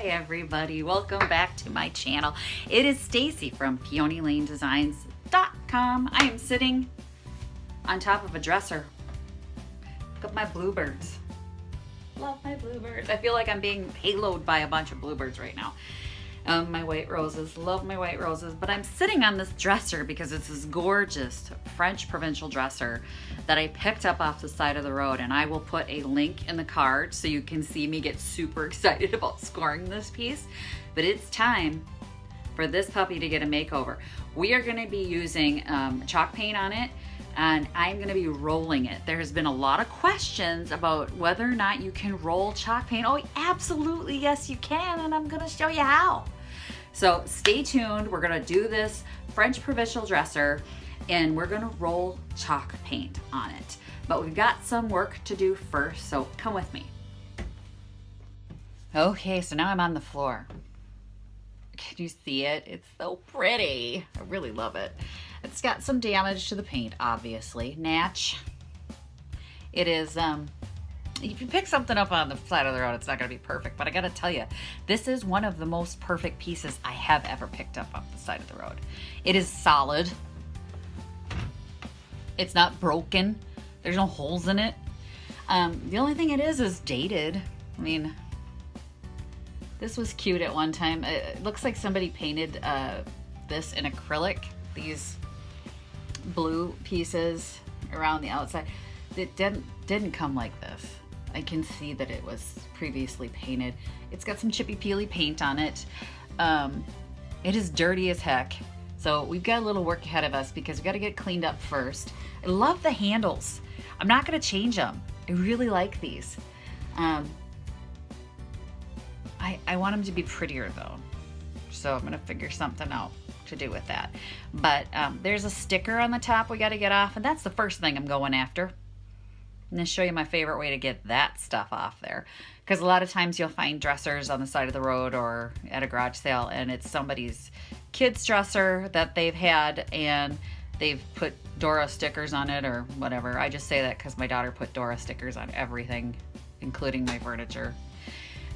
everybody, welcome back to my channel. It is Stacy from PeonyLaneDesigns.com. I am sitting on top of a dresser. Look at my bluebirds. Love my bluebirds. I feel like I'm being haloed by a bunch of bluebirds right now. My white roses, love my white roses, but I'm sitting on this dresser because it's this gorgeous French Provincial dresser that I picked up off the side of the road, and I will put a link in the card so you can see me get super excited about scoring this piece. But it's time for this puppy to get a makeover. We are going to be using chalk paint on it, and I'm going to be rolling it. There has been a lot of questions about whether or not you can roll chalk paint. Oh, absolutely, yes you can, and I'm going to show you how. So stay tuned. We're going to do this French Provincial dresser, and we're going to roll chalk paint on it. But we've got some work to do first, so come with me. Okay, so now I'm on the floor. Can you see it? It's so pretty. I really love it. It's got some damage to the paint, obviously. Natch. It is, if you pick something up on the side of the road, it's not going to be perfect. But I got to tell you, this is one of the most perfect pieces I have ever picked up off the side of the road. It is solid. It's not broken. There's no holes in it. The only thing it is dated. I mean, this was cute at one time. It looks like somebody painted this in acrylic. These blue pieces around the outside. It didn't come like this. I can see that it was previously painted. It's got some chippy peely paint on it. It is dirty as heck. So we've got a little work ahead of us because we got to get cleaned up first. I love the handles. I'm not going to change them. I really like these. I want them to be prettier though. So I'm going to figure something out to do with that. But there's a sticker on the top we got to get off, and that's the first thing I'm going after. I'm going to show you my favorite way to get that stuff off there, because a lot of times you'll find dressers on the side of the road or at a garage sale, and it's somebody's kid's dresser that they've had, and they've put Dora stickers on it or whatever. I just say that because my daughter put Dora stickers on everything, including my furniture.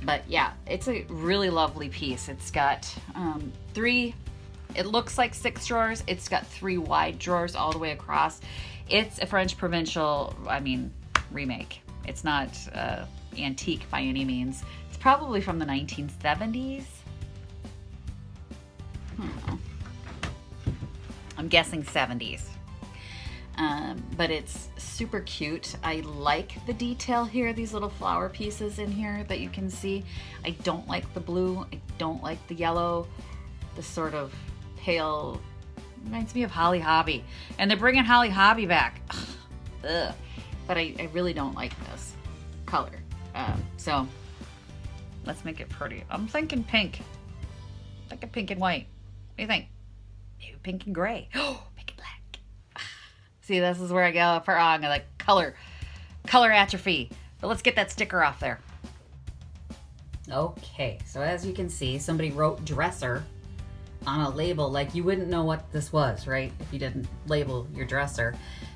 But yeah, it's a really lovely piece. It's got it looks like 6 drawers. It's got 3 wide drawers all the way across. It's a French Provincial, remake. It's not antique by any means. It's probably from the 1970s. I don't know. I'm guessing 70s. But it's super cute. I like the detail here, these little flower pieces in here that you can see. I don't like the blue. I don't like the yellow. The sort of pale, reminds me of Holly Hobby. And they're bringing Holly Hobby back. Ugh. But I really don't like this color. So let's make it pretty. I'm thinking pink. I'm thinking pink and white. What do you think? Maybe pink and gray. Oh, pink and black. See, this is where I go for wrong. I like color atrophy. But let's get that sticker off there. Okay, so as you can see, somebody wrote dresser on a label. Like, you wouldn't know what this was, right, if you didn't label your dresser.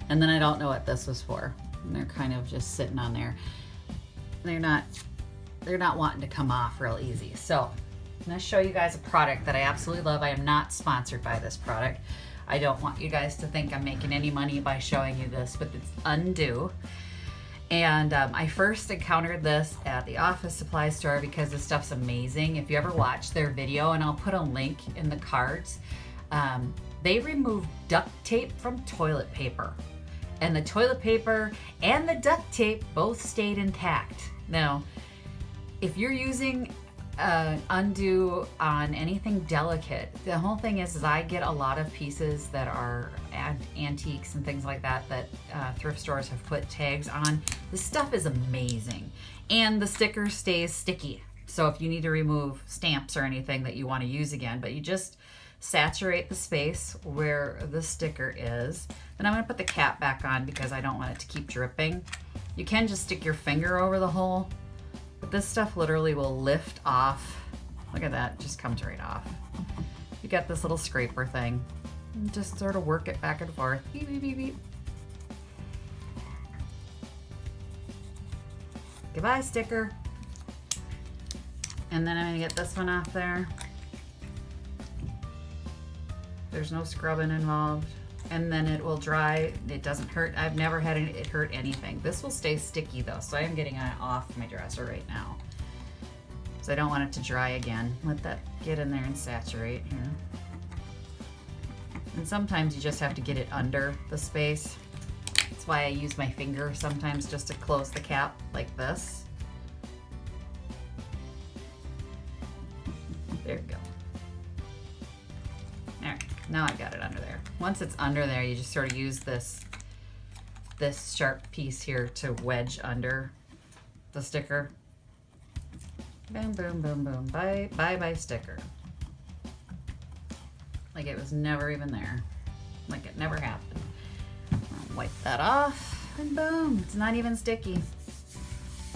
And then I don't know what this was for. And they're kind of just sitting on there. They're not wanting to come off real easy. So I'm going to show you guys a product that I absolutely love. I am not sponsored by this product. I don't want you guys to think I'm making any money by showing you this, but it's Undo. And I first encountered this at the office supply store because this stuff's amazing. If you ever watch their video, and I'll put a link in the cards, they removed duct tape from toilet paper. And the toilet paper and the duct tape both stayed intact. Now, if you're using Undo on anything delicate, the whole thing is I get a lot of pieces that are antiques and things like that thrift stores have put tags on. This stuff is amazing, and the sticker stays sticky. So if you need to remove stamps or anything that you want to use again, but you just saturate the space where the sticker is. Then I'm going to put the cap back on because I don't want it to keep dripping. You can just stick your finger over the hole, but this stuff literally will lift off. Look at that, it just comes right off. You got this little scraper thing. Just sort of work it back and forth. Beep, beep, beep, beep. Goodbye, sticker. And then I'm gonna get this one off there. There's no scrubbing involved. And then it will dry. It doesn't hurt. I've never had it hurt anything. This will stay sticky though, so I am getting it off my dresser right now. So I don't want it to dry again. Let that get in there and saturate here. And sometimes you just have to get it under the space. That's why I use my finger sometimes just to close the cap like this. There we go. There, now I got it under there. Once it's under there, you just sort of use this sharp piece here to wedge under the sticker. Boom, boom, boom, boom. Bye, bye, bye sticker. Like it was never even there. Like it never happened. I'll wipe that off and boom, it's not even sticky.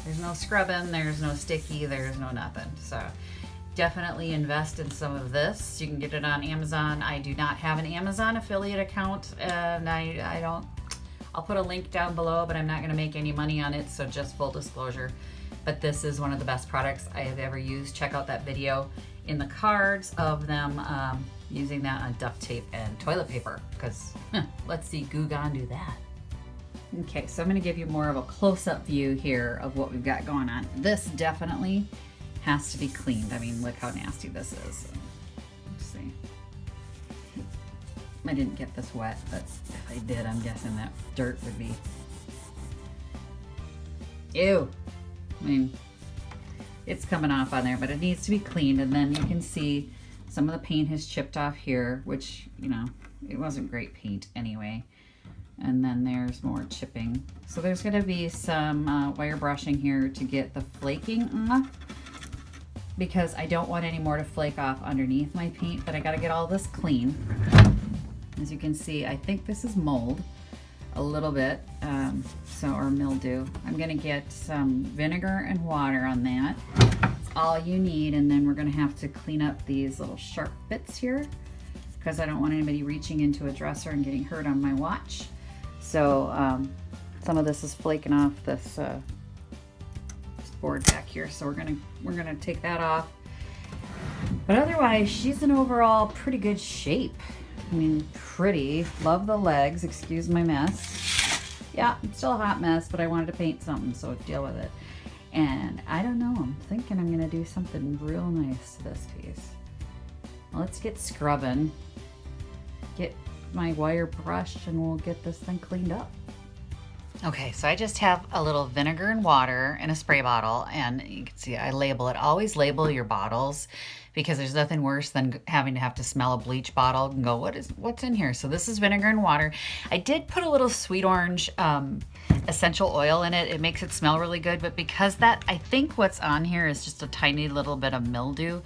There's no scrubbing, there's no sticky, there's no nothing. So definitely invest in some of this. You can get it on Amazon. I do not have an Amazon affiliate account, and I don't. I'll put a link down below, but I'm not gonna make any money on it, so just full disclosure. But this is one of the best products I have ever used. Check out that video in the cards of them using that on duct tape and toilet paper, because let's see Goo Gone do that. Okay, so I'm gonna give you more of a close-up view here of what we've got going on. This definitely has to be cleaned. I mean, look how nasty this is. Let's see. I didn't get this wet, but if I did, I'm guessing that dirt would be. Ew. I mean, it's coming off on there, but it needs to be cleaned. And then you can see some of the paint has chipped off here, which, you know, it wasn't great paint anyway. And then there's more chipping. So there's gonna be some wire brushing here to get the flaking off, because I don't want any more to flake off underneath my paint, but I gotta get all this clean. As you can see, I think this is mold a little bit, or mildew. I'm gonna get some vinegar and water on that. That's all you need, and then we're gonna have to clean up these little sharp bits here, because I don't want anybody reaching into a dresser and getting hurt on my watch. So some of this is flaking off this board back here, so we're gonna take that off. But otherwise, she's in overall pretty good shape. I mean, pretty. Love the legs. Excuse my mess. Yeah, it's still a hot mess, but I wanted to paint something, so deal with it. And I don't know. I'm thinking I'm gonna do something real nice to this piece. Let's get scrubbing. Get my wire brushed, and we'll get this thing cleaned up. Okay, so I just have a little vinegar and water in a spray bottle, and you can see I label it. Always label your bottles, because there's nothing worse than having to have to smell a bleach bottle and go, what's in here? So this is vinegar and water. I did put a little sweet orange essential oil in it. It makes it smell really good, but because that, I think what's on here is just a tiny little bit of mildew.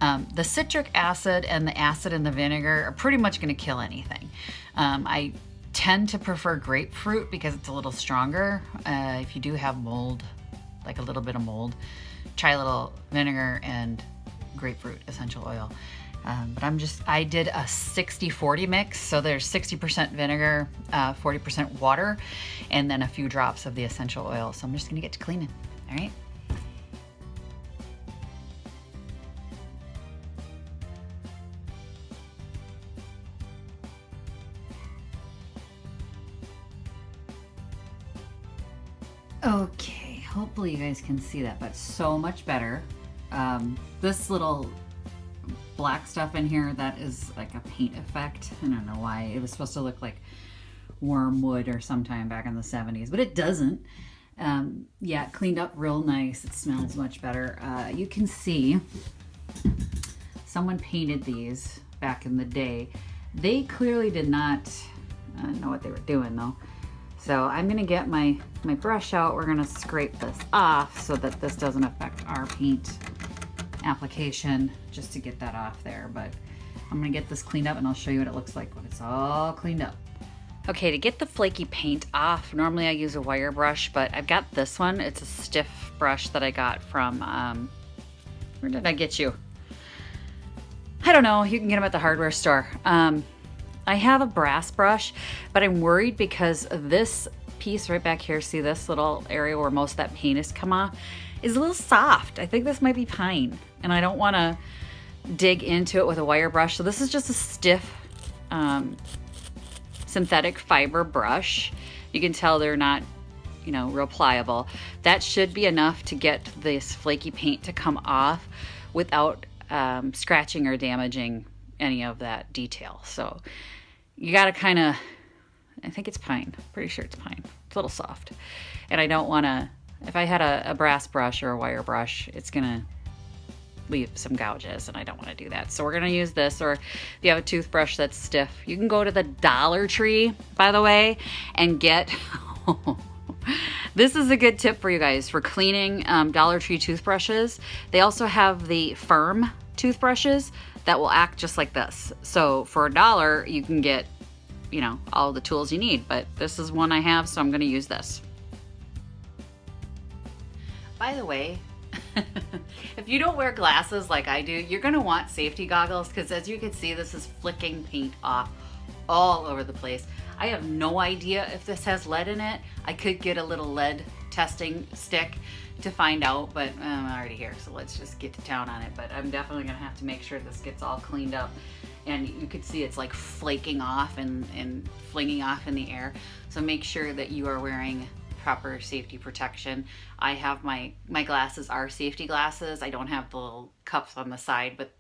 The citric acid and the acid in the vinegar are pretty much gonna kill anything. I tend to prefer grapefruit because it's a little stronger. If you do have mold, like a little bit of mold, try a little vinegar and grapefruit essential oil. But I did a 60-40 mix, so there's 60% vinegar, 40% water, and then a few drops of the essential oil. So I'm just gonna get to cleaning, all right? Okay, hopefully you guys can see that, but so much better. This little black stuff in here, that is like a paint effect. I don't know why. It was supposed to look like wormwood or sometime back in the 70s, but it doesn't. Yeah, it cleaned up real nice. It smells much better. You can see someone painted these back in the day. They clearly did not know what they were doing though. So I'm gonna get my brush out. We're gonna scrape this off so that this doesn't affect our paint application, just to get that off there. But I'm gonna get this cleaned up and I'll show you what it looks like when it's all cleaned up. Okay, to get the flaky paint off, normally I use a wire brush, but I've got this one. It's a stiff brush that I got from, where did I get you? I don't know, you can get them at the hardware store. I have a brass brush, but I'm worried because this piece right back here, see this little area where most of that paint has come off, is a little soft. I think this might be pine, and I don't want to dig into it with a wire brush. So this is just a stiff synthetic fiber brush. You can tell they're not, you know, real pliable. That should be enough to get this flaky paint to come off without scratching or damaging any of that detail. So you got to kind of, I think it's pine. Pretty sure it's pine. It's a little soft. And I don't want to, if I had a brass brush or a wire brush, it's going to leave some gouges, and I don't want to do that. So we're going to use this, or if you have a toothbrush that's stiff, you can go to the Dollar Tree, by the way, and get, this is a good tip for you guys for cleaning Dollar Tree toothbrushes. They also have the firm toothbrushes that will act just like this. So for $1, you can get, you know, all the tools you need, but this is one I have, so I'm going to use this. By the way, if you don't wear glasses like I do, you're going to want safety goggles, because as you can see, this is flicking paint off all over the place. I have no idea if this has lead in it. I could get a little lead testing stick to find out, but I'm already here, so let's just get to town on it. But I'm definitely going to have to make sure this gets all cleaned up. And you could see it's like flaking off and flinging off in the air. So make sure that you are wearing proper safety protection. I have my glasses are safety glasses. I don't have the little cups on the side, but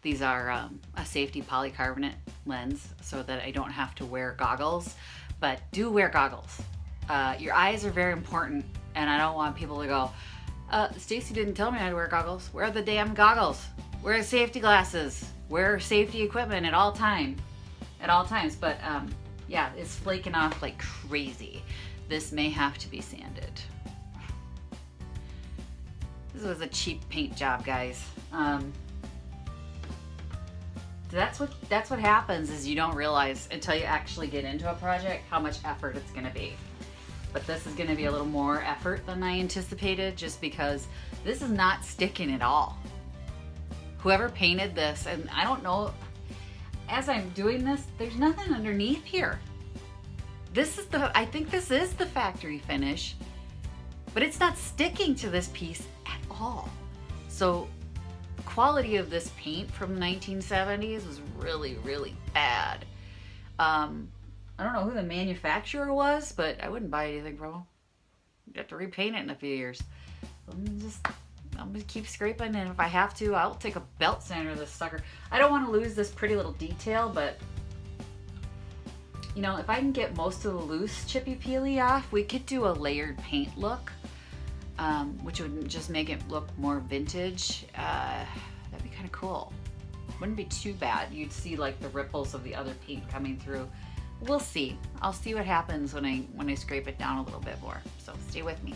these are a safety polycarbonate lens so that I don't have to wear goggles. But do wear goggles. Your eyes are very important, and I don't want people to go, Stacy didn't tell me I had to wear goggles. Wear the damn goggles. Wear safety glasses. Wear safety equipment at all times. But yeah, it's flaking off like crazy. This may have to be sanded. This was a cheap paint job, guys. That's what happens, is you don't realize until you actually get into a project how much effort it's gonna be. But this is gonna be a little more effort than I anticipated, just because this is not sticking at all. Whoever painted this, and I don't know, as I'm doing this, there's nothing underneath here. I think this is the factory finish, but it's not sticking to this piece at all. So quality of this paint from the 1970s was really, really bad. I don't know who the manufacturer was, but I wouldn't buy anything from them. You have to repaint it in a few years. I'm gonna keep scraping, and if I have to, I'll take a belt sander this sucker. I don't want to lose this pretty little detail, but you know, if I can get most of the loose chippy peely off, we could do a layered paint look, which would just make it look more vintage. That'd be kind of cool. Wouldn't be too bad. You'd see like the ripples of the other paint coming through. We'll see. I'll see what happens when I scrape it down a little bit more. So stay with me.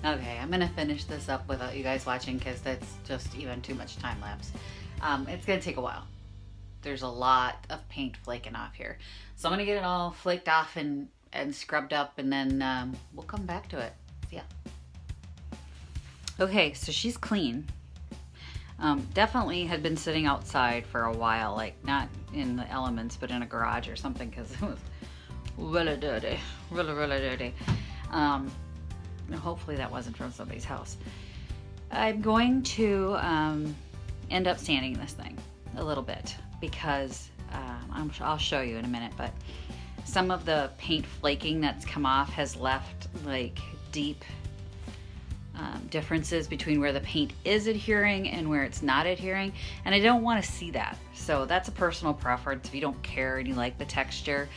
Okay, I'm gonna finish this up without you guys watching, because that's just even too much time lapse. It's gonna take a while. There's a lot of paint flaking off here. So I'm gonna get it all flaked off and scrubbed up, and then we'll come back to it. Yeah. Okay, so she's clean. Definitely had been sitting outside for a while, like not in the elements, but in a garage or something, because it was really dirty, really dirty. Hopefully that wasn't from somebody's house. I'm going to end up sanding this thing a little bit, because I'll show you in a minute, but some of the paint flaking that's come off has left like deep differences between where the paint is adhering and where it's not adhering, and I don't want to see that. So that's a personal preference. If you don't care and you like the texture,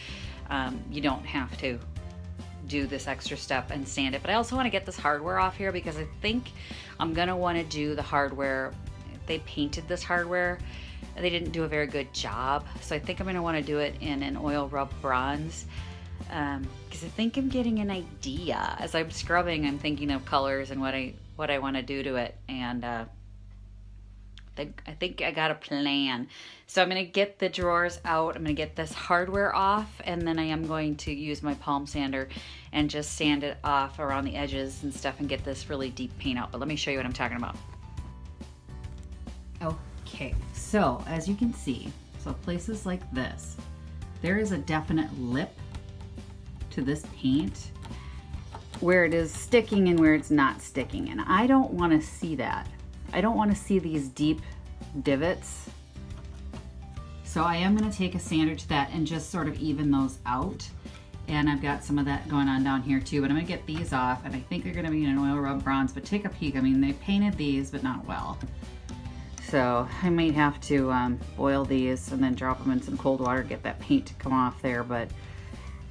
you don't have to do this extra step and sand it. But I also want to get this hardware off here, because I think I'm gonna want to do the hardware. They painted this hardware, they didn't do a very good job, so I think I'm gonna want to do it in an oil rub bronze. because I think I'm getting an idea. As I'm scrubbing, I'm thinking of colors and what I want to do to it, and I think I got a plan. So I'm going to get the drawers out. I'm going to get this hardware off, and then I am going to use my palm sander and just sand it off around the edges and stuff and get this really deep paint out. But let me show you what I'm talking about. Okay, so as you can see, so places like this, there is a definite lip to this paint where it is sticking and where it's not sticking, and I don't want to see that. I don't want to see these deep divots. So I am going to take a sander to that and just sort of even those out. And I've got some of that going on down here too, but I'm going to get these off, and I think they're going to be in an oil rub bronze, but take a peek. I mean, they painted these, but not well. So I might have to boil these and then drop them in some cold water, get that paint to come off there, but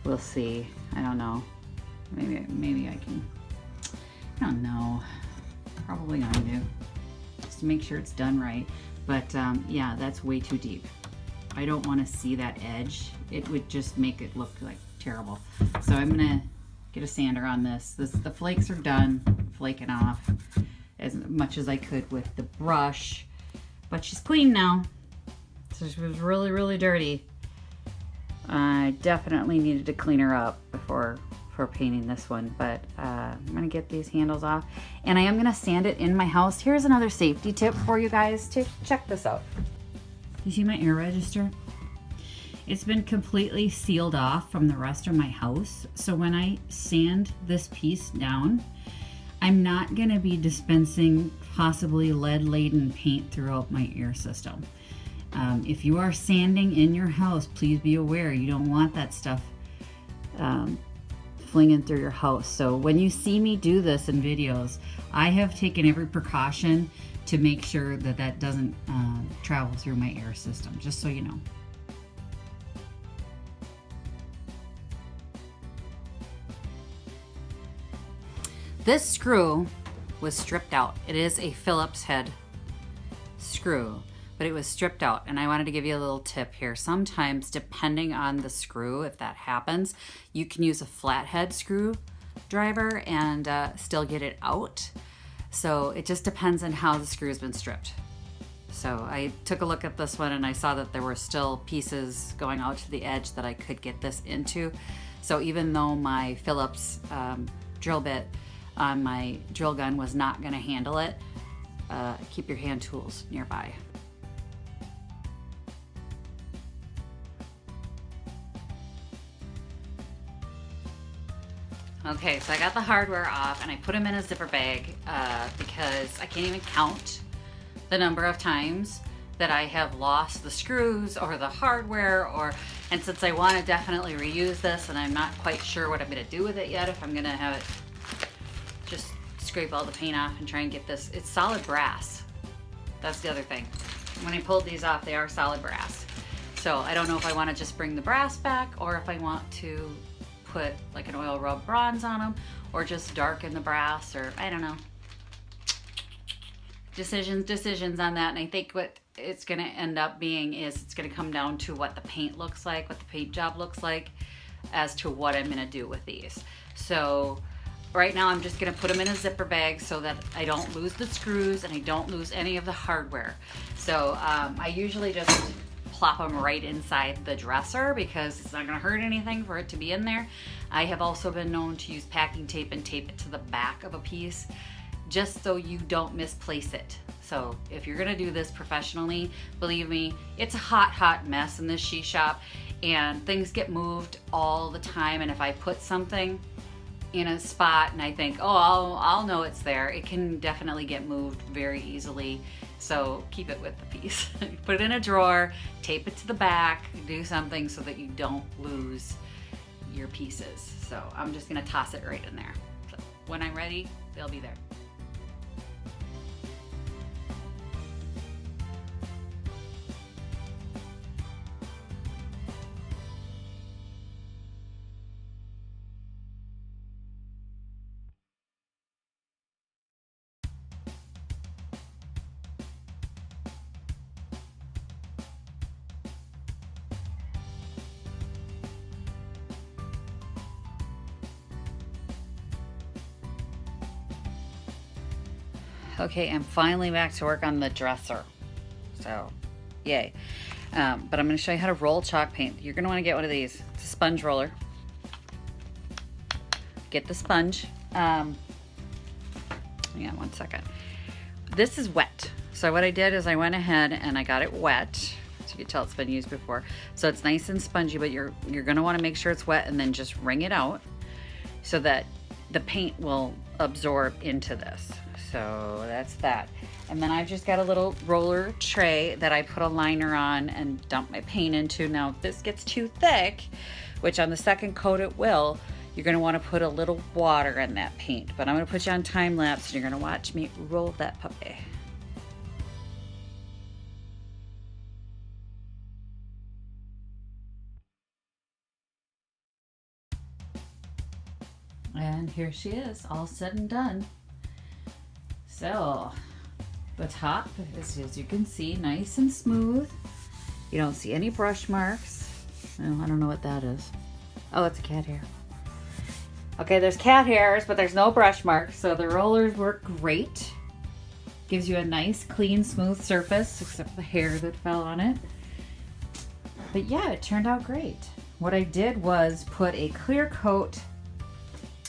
we'll see. I don't know. Maybe I can, I don't know. Probably gonna do. To make sure it's done right. But yeah, that's way too deep. I don't want to see that edge. It would just make it look like terrible. So I'm gonna get a sander on this. The flakes are done, flaking off as much as I could with the brush. But she's clean now. So she was really, really dirty. I definitely needed to clean her up before painting this one, but I'm gonna get these handles off, and I am gonna sand it in my house. Here's another safety tip for you guys. Check this out. You see my air register? It's been completely sealed off from the rest of my house, so when I sand this piece down, I'm not gonna be dispensing possibly lead-laden paint throughout my air system. If you are sanding in your house, please be aware you don't want that stuff flinging through your house. So when you see me do this in videos, I have taken every precaution to make sure that that doesn't travel through my air system, just so you know. This screw was stripped out. It is a Phillips head screw, but it was stripped out, and I wanted to give you a little tip here. Sometimes, depending on the screw, if that happens, you can use a flathead screwdriver and still get it out. So it just depends on how the screw's been stripped. So I took a look at this one and I saw that there were still pieces going out to the edge that I could get this into. So even though my Phillips drill bit on my drill gun was not gonna handle it, keep your hand tools nearby. Okay, so I got the hardware off and I put them in a zipper bag because I can't even count the number of times that I have lost the screws or the hardware, and since I want to definitely reuse this and I'm not quite sure what I'm going to do with it yet, if I'm going to have it just scrape all the paint off and try and get this. It's solid brass. That's the other thing. When I pulled these off, they are solid brass. So I don't know if I want to just bring the brass back or if I want to put like an oil rub bronze on them or just darken the brass, or I don't know. Decisions on that. And I think what it's going to end up being is it's going to come down to what the paint looks like, what the paint job looks like, as to what I'm going to do with these. So right now I'm just going to put them in a zipper bag so that I don't lose the screws and I don't lose any of the hardware. So I usually just plop them right inside the dresser because it's not going to hurt anything for it to be in there. I have also been known to use packing tape and tape it to the back of a piece just so you don't misplace it. So if you're going to do this professionally, believe me, it's a hot mess in this she shop and things get moved all the time, and if I put something in a spot and I think, oh, I'll know it's there, it can definitely get moved very easily. So keep it with the piece. Put it in a drawer, tape it to the back, do something so that you don't lose your pieces. So I'm just gonna toss it right in there. So when I'm ready, they'll be there. Okay, I'm finally back to work on the dresser. So, yay. But I'm going to show you how to roll chalk paint. You're going to want to get one of these. It's a sponge roller. Get the sponge. Hang on one second. This is wet. So what I did is I went ahead and I got it wet. So you can tell it's been used before. So it's nice and spongy, but you're going to want to make sure it's wet and then just wring it out so that the paint will absorb into this. So that's that. And then I've just got a little roller tray that I put a liner on and dump my paint into. Now, if this gets too thick, which on the second coat it will, you're going to want to put a little water in that paint. But I'm going to put you on time lapse and you're going to watch me roll that puppy. And here she is, all said and done. So the top is, as you can see, nice and smooth. You don't see any brush marks. Oh, I don't know what that is. Oh, it's a cat hair. Okay, there's cat hairs, but there's no brush marks, so the rollers work great. Gives you a nice, clean, smooth surface, except for the hair that fell on it. But yeah, it turned out great. What I did was put a clear coat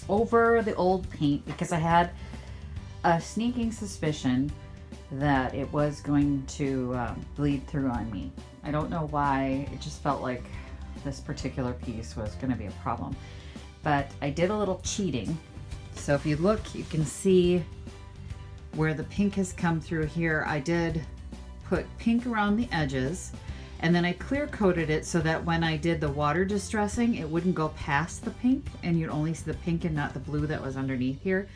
over the old paint because I had a sneaking suspicion that it was going to bleed through on me. I don't know why, it just felt like this particular piece was going to be a problem. But I did a little cheating. So if you look, you can see where the pink has come through here. I did put pink around the edges, and then I clear coated it so that when I did the water distressing, it wouldn't go past the pink and you'd only see the pink and not the blue that was underneath here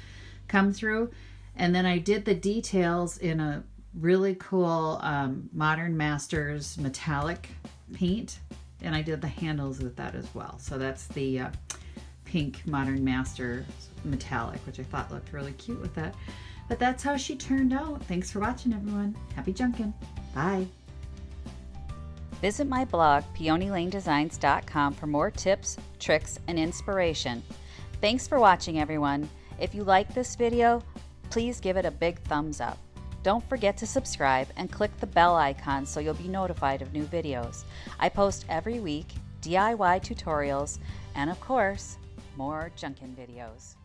come through. And then I did the details in a really cool Modern Masters metallic paint, and I did the handles with that as well. So that's the pink Modern Masters metallic, which I thought looked really cute with that. But that's how she turned out. Thanks for watching, everyone. Happy Junkin. Bye. Visit my blog, peonylanedesigns.com, for more tips, tricks, and inspiration. Thanks for watching, everyone. If you like this video, please give it a big thumbs up. Don't forget to subscribe and click the bell icon so you'll be notified of new videos. I post every week DIY tutorials and, of course, more Junkin videos.